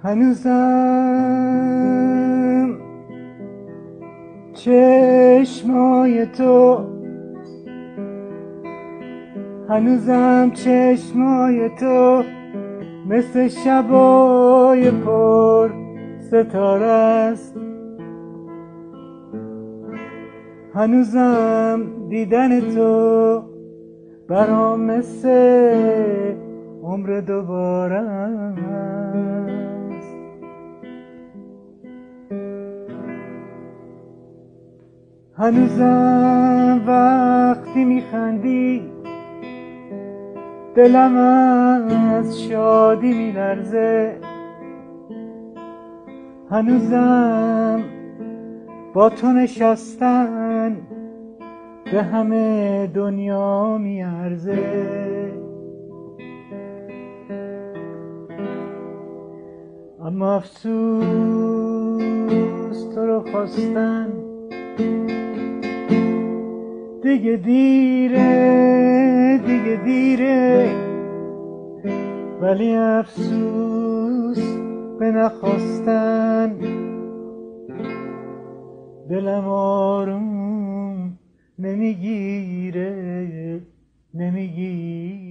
هنوزم چشمای تو، هنوزم چشمای تو مثل شبای پر ستاره است. هنوزم دیدن تو برام مثل عمر دوباره است. هنوزم وقتی میخندی دلم از شادی میلرزه. هنوزم با تو نشستن به همه دنیا میارزه. اما افسوس تو رو خواستن دیگه دیره، دیگه دیره. ولی افسوس به نخواستن دلم آروم نمیگیره، نمیگیره.